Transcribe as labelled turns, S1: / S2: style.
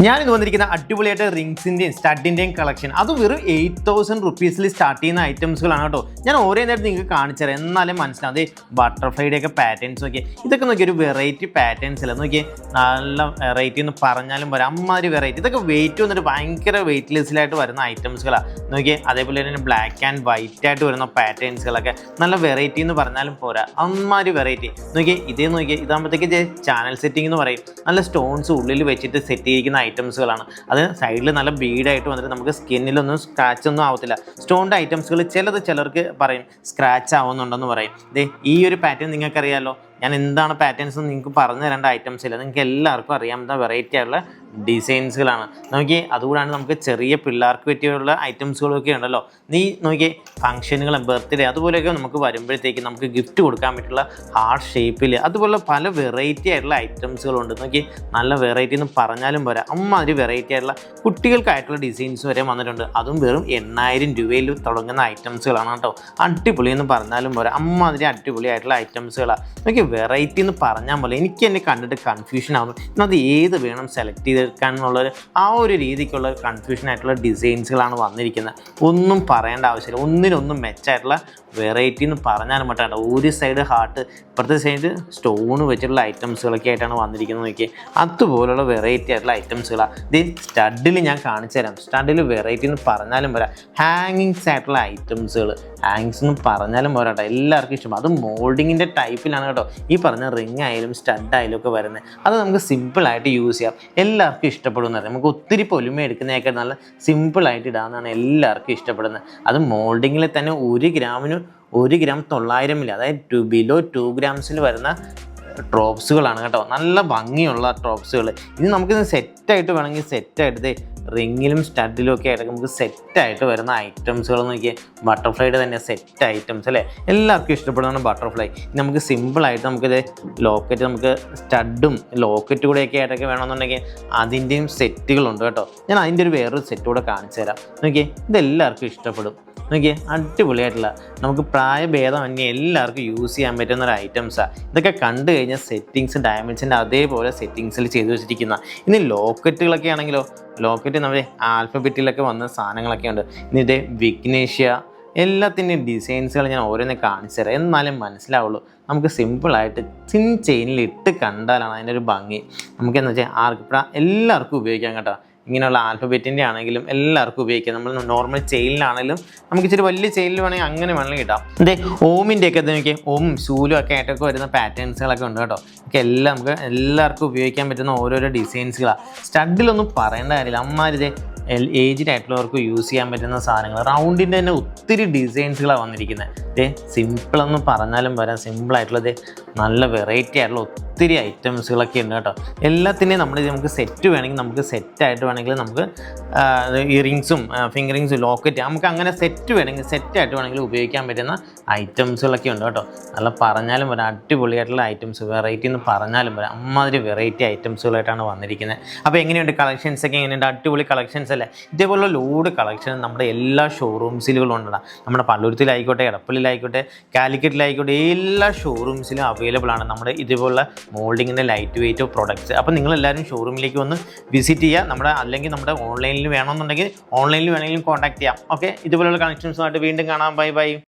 S1: ഞാനിത് വന്നിരിക്കുന്ന അടിപൊളിയായിട്ട് റിങ്സിൻ്റെയും സ്റ്റഡിൻ്റെയും കളക്ഷൻ അത് വെറും 8,000 റുപ്പീസിൽ സ്റ്റാർട്ട് ചെയ്യുന്ന ഐറ്റംസുകളാണ് കേട്ടോ. ഞാൻ ഓരോ നേരത്തെ നിങ്ങൾക്ക് കാണിച്ചു തരാം, എന്നാലും മനസ്സിലാവും. അതേ ബട്ടർഫ്ലൈയുടെ ഒക്കെ പാറ്റേൺസ് നോക്കിയാൽ ഇതൊക്കെ നോക്കിയാൽ ഒരു വെറൈറ്റി പാറ്റേൺസ് അല്ല, നോക്കിയാൽ നല്ല വെറൈറ്റി എന്ന് പറഞ്ഞാലും പോരാ, അമ്മാതിരി വെറൈറ്റി. ഇതൊക്കെ വെയിറ്റ് വന്നിട്ട് ഭയങ്കര വെയിറ്റ്ലെസ്സിലായിട്ട് വരുന്ന ഐറ്റംസുകളാണ് നോക്കിയാൽ. അതേപോലെ തന്നെ ബ്ലാക്ക് ആൻഡ് വൈറ്റ് ആയിട്ട് വരുന്ന പാറ്റേൺസുകളൊക്കെ നല്ല വെറൈറ്റി എന്ന് പറഞ്ഞാലും പോരാ, അമ്മാതിരി വെറൈറ്റി നോക്കിയാൽ. ഇതേ നോക്കിയാൽ ഇതാകുമ്പോഴത്തേക്ക് ചാനൽ സെറ്റിംഗ് എന്ന് പറയും. നല്ല സ്റ്റോൺസ് ഉള്ളിൽ വെച്ചിട്ട് സെറ്റ് ചെയ്തിരിക്കുന്ന ഐറ്റംസുകളാണ്. അത് സൈഡിൽ നല്ല ബീഡായിട്ട് വന്നിട്ട് നമുക്ക് സ്കിന്നിലൊന്നും സ്ക്രാച്ച് ഒന്നും ആവത്തില്ല. സ്റ്റോണിൻ്റെ ഐറ്റംസുകൾ ചിലർക്ക് പറയും സ്ക്രാച്ച് ആവുന്നുണ്ടെന്ന് പറയും. ഈ ഒരു പാറ്റേൺ നിങ്ങൾക്കറിയാമല്ലോ. ഞാൻ എന്താണ് പാറ്റേൺസ് എന്ന് നിങ്ങൾക്ക് പറഞ്ഞു തരേണ്ട ഐറ്റംസ് ഇല്ല, നിങ്ങൾക്ക് എല്ലാവർക്കും അറിയാവുന്ന വെറൈറ്റി ആയിട്ടുള്ള ഡിസൈൻസുകളാണ് നോക്കിയേ. അതുകൂടാണ് നമുക്ക് ചെറിയ പിള്ളേർക്ക് പറ്റിയുള്ള ഐറ്റംസുകളൊക്കെ ഉണ്ടല്ലോ. നോക്കിയേ ഫംഗ്ഷനുകൾ, ബർത്ത്ഡേ അതുപോലെയൊക്കെ നമുക്ക് വരുമ്പോഴത്തേക്ക് നമുക്ക് ഗിഫ്റ്റ് കൊടുക്കാൻ പറ്റുള്ള ഹാർട്ട് ഷേപ്പിൽ അതുപോലെ പല വെറൈറ്റി ആയിട്ടുള്ള ഐറ്റംസുകളുണ്ട്. നോക്കി നല്ല വെറൈറ്റി എന്ന് പറഞ്ഞാലും പോരാ, അമ്മാതിരി വെറൈറ്റി ആയിട്ടുള്ള കുട്ടികൾക്കായിട്ടുള്ള ഡിസൈൻസ് വരെ വന്നിട്ടുണ്ട്. അതും വെറും 8,000 രൂപയിൽ തുടങ്ങുന്ന ഐറ്റംസുകളാണ് കേട്ടോ. അടിപൊളി എന്ന് പറഞ്ഞാലും പോരാ, അമ്മാതിരി അടിപൊളി ആയിട്ടുള്ള ഐറ്റംസുകളാണ്. നോക്കി വെറൈറ്റി എന്ന് പറഞ്ഞാൽ പോലെ എനിക്ക് എന്നെ കണ്ടിട്ട് കൺഫ്യൂഷൻ ആവുന്നു. അത് ഏത് വേണം സെലക്ട് ചെയ്തെടുക്കാൻ എന്നുള്ളൊരു ആ ഒരു രീതിക്കുള്ള കൺഫ്യൂഷൻ ആയിട്ടുള്ള ഡിസൈൻസുകളാണ് വന്നിരിക്കുന്നത്. ഒന്നും പറയേണ്ട ആവശ്യമില്ല, ഒന്നിനൊന്നും മെച്ചമായിട്ടുള്ള വെറൈറ്റി എന്ന് പറഞ്ഞാലും മറ്റാണ്. ഒരു സൈഡ് ഹാർട്ട്, ഇപ്പുറത്തെ സൈഡ് സ്റ്റോൺ വെച്ചിട്ടുള്ള ഐറ്റംസുകളൊക്കെ ആയിട്ടാണ് വന്നിരിക്കുന്നത്. നോക്കിയാൽ അതുപോലുള്ള വെറൈറ്റി ആയിട്ടുള്ള ഐറ്റംസുകളാണ്. ഇത് സ്റ്റഡിൽ ഞാൻ കാണിച്ചു തരാം. സ്റ്റഡിൽ വെറൈറ്റി എന്ന് പറഞ്ഞാലും പോരാ, ഹാങ്ങിങ്സ് ആയിട്ടുള്ള ഐറ്റംസുകൾ, ഹാങ്ങിങ്സ് എന്ന് പറഞ്ഞാലും പോരാട്ടോ, എല്ലാവർക്കും ഇഷ്ടം. അത് മോൾഡിങ്ങിൻ്റെ ടൈപ്പിലാണ് കേട്ടോ ഈ പറഞ്ഞ റിങ് ആയാലും സ്റ്റഡ് ആയാലും ഒക്കെ വരുന്നത്. അത് നമുക്ക് സിമ്പിളായിട്ട് യൂസ് ചെയ്യാം, എല്ലാവർക്കും ഇഷ്ടപ്പെടുന്നത്. നമുക്ക് ഒത്തിരി പൊലിമ എടുക്കുന്നതൊക്കെ നല്ല സിമ്പിളായിട്ട് ഇടാമെന്നാണ് എല്ലാവർക്കും ഇഷ്ടപ്പെടുന്നത്. അത് മോൾഡിങ്ങിൽ തന്നെ 1 ഗ്രാമിന് 1 ഗ്രാം 900 മില്ലി, അതായത് ബിലോ 2 ഗ്രാംസിൽ വരുന്ന ഡ്രോപ്സുകളാണ് കേട്ടോ. നല്ല ഭംഗിയുള്ള ഡ്രോപ്സുകൾ. ഇത് നമുക്കിത് സെറ്റായിട്ട് വേണമെങ്കിൽ സെറ്റായിട്ട് റിങ്ങിലും സ്റ്റഡിലും ഒക്കെ ആയിട്ട് നമുക്ക് സെറ്റായിട്ട് വരുന്ന ഐറ്റംസുകൾ നോക്കിയാൽ. ബട്ടർഫ്ലൈയുടെ തന്നെ സെറ്റ് ഐറ്റംസ് അല്ലേ, എല്ലാവർക്കും ഇഷ്ടപ്പെടുന്നതാണ് ബട്ടർഫ്ലൈ. നമുക്ക് സിമ്പിളായിട്ട് നമുക്കിത് ലോക്കറ്റ്, നമുക്ക് സ്റ്റഡും ലോക്കറ്റ് കൂടെയൊക്കെ ആയിട്ടൊക്കെ വേണമെന്നുണ്ടെങ്കിൽ അതിൻ്റെയും സെറ്റുകളുണ്ട് കേട്ടോ. ഞാൻ അതിൻ്റെ ഒരു വേറൊരു സെറ്റ് കൂടെ കാണിച്ചു തരാം. നോക്കിയേ, ഇതെല്ലാവർക്കും ഇഷ്ടപ്പെടും. നോക്കിയേ, അടിപൊളിയായിട്ടുള്ള നമുക്ക് പ്രായഭേദമന്യേ എല്ലാവർക്കും യൂസ് ചെയ്യാൻ പറ്റുന്ന ഒരു ഐറ്റംസാണ്. ഇതൊക്കെ കണ്ടു കഴിഞ്ഞാൽ സെറ്റിങ്സ് ഡയമണ്ട്സിൻ്റെ അതേപോലെ സെറ്റിങ്സിൽ ചെയ്തു വെച്ചിരിക്കുന്ന. ഇനി ലോക്കറ്റുകളൊക്കെ ആണെങ്കിലോ, ലോക്കറ്റ് നമ്മുടെ ആൽഫബറ്റിലൊക്കെ വന്ന സാധനങ്ങളൊക്കെ ഉണ്ട്. ഇനി ഇതേ വിഗ്നേഷ്യ, എല്ലാത്തിൻ്റെയും ഡിസൈൻസുകൾ ഞാൻ ഓരോന്ന് കാണിച്ചു തരാം, എന്നാലും മനസ്സിലാവുള്ളൂ. നമുക്ക് സിമ്പിളായിട്ട് തിൻ ചെയിനിൽ ഇട്ട് കണ്ടാലാണ് അതിൻ്റെ ഒരു ഭംഗി. നമുക്കെന്ന് വെച്ചാൽ എല്ലാവർക്കും ഉപയോഗിക്കാം കേട്ടോ. ഇങ്ങനെയുള്ള ആൽഫബറ്റിൻ്റെ ആണെങ്കിലും എല്ലാവർക്കും ഉപയോഗിക്കാം. നമ്മൾ നോർമൽ ചെയിനിലാണെങ്കിലും നമുക്ക് ഇച്ചിരി വലിയ ചെയിനിൽ വേണമെങ്കിൽ അങ്ങനെ വേണമെങ്കിൽ ഇടാം. ഓമിൻ്റെ ഒക്കെ നോക്കിയാൽ ഓം ശൂലും ഒക്കെ ആയിട്ടൊക്കെ വരുന്ന പാറ്റേൺസുകളൊക്കെ ഉണ്ട് കേട്ടോ. ഒക്കെ എല്ലാം നമുക്ക് എല്ലാവർക്കും ഉപയോഗിക്കാൻ പറ്റുന്ന ഓരോരോ ഡിസൈൻസുകളാണ്. സ്റ്റഡിലൊന്നും പറയേണ്ട കാര്യമില്ല, അമ്മാതിരി ഏജ്ഡ് ആയിട്ടുള്ളവർക്ക് യൂസ് ചെയ്യാൻ പറ്റുന്ന സാധനങ്ങൾ. റൗണ്ടിൻ്റെ തന്നെ ഒത്തിരി ഡിസൈൻസുകളാണ് വന്നിരിക്കുന്നത്. സിമ്പിളെന്ന് പറഞ്ഞാലും വരാം, സിമ്പിളായിട്ടുള്ളത് നല്ല വെറൈറ്റി ആയിട്ടുള്ള ഒത്തിരി ഐറ്റംസുകളൊക്കെ ഉണ്ട് കേട്ടോ. എല്ലാത്തിൻ്റെയും നമുക്ക് സെറ്റ് വേണമെങ്കിൽ നമുക്ക് സെറ്റായിട്ട് വേണമെങ്കിൽ നമുക്ക് ഇയറിങ്സും ഫിംഗറിങ്സും ലോക്കറ്റ് നമുക്ക് അങ്ങനെ സെറ്റ് വേണമെങ്കിൽ സെറ്റായിട്ട് വേണമെങ്കിൽ ഉപയോഗിക്കാൻ പറ്റുന്ന ഐറ്റംസുകളൊക്കെ ഉണ്ട് കേട്ടോ. നല്ല പറഞ്ഞാലും വരാം, അടിപൊളിയായിട്ടുള്ള ഐറ്റംസ്, വെറൈറ്റി എന്ന് പറഞ്ഞാലും വരാം, അമ്മാതിരി വെറൈറ്റി ഐറ്റംസുകളായിട്ടാണ് വന്നിരിക്കുന്നത്. അപ്പോൾ എങ്ങനെയുണ്ട് കളക്ഷൻസൊക്കെ? എങ്ങനെയുണ്ട്? അടിപൊളി കളക്ഷൻസ് അല്ലേ? ഇതേപോലെ ലോഡ് കളക്ഷൻ നമ്മുടെ എല്ലാ ഷോറൂംസിലും ഉണ്ടാകും. നമ്മുടെ പള്ളുരുത്തിലായിക്കോട്ടെ, എടപ്പള്ളിയിലായിക്കോട്ടെ, കാലിക്കറ്റിലായിക്കോട്ടെ, എല്ലാ ഷോറൂംസിലും അവൈലബിൾ ആണ് നമ്മുടെ ഇതുപോലുള്ള മോൾഡിങ്ങിൻ്റെ ലൈറ്റ് വെയിറ്റ് പ്രോഡക്റ്റ്സ്. അപ്പോൾ നിങ്ങളെല്ലാവരും ഷോറൂമിലേക്ക് വന്ന് വിസിറ്റ് ചെയ്യുക. അല്ലെങ്കിൽ നമ്മുടെ ഓൺലൈനിൽ വേണമെന്നുണ്ടെങ്കിൽ ഓൺലൈനിൽ വേണമെങ്കിലും കോൺടാക്ട് ചെയ്യാം. ഓക്കെ, ഇതുപോലുള്ള കണക്ഷൻസുമായിട്ട് വീണ്ടും കാണാം. Bye bye.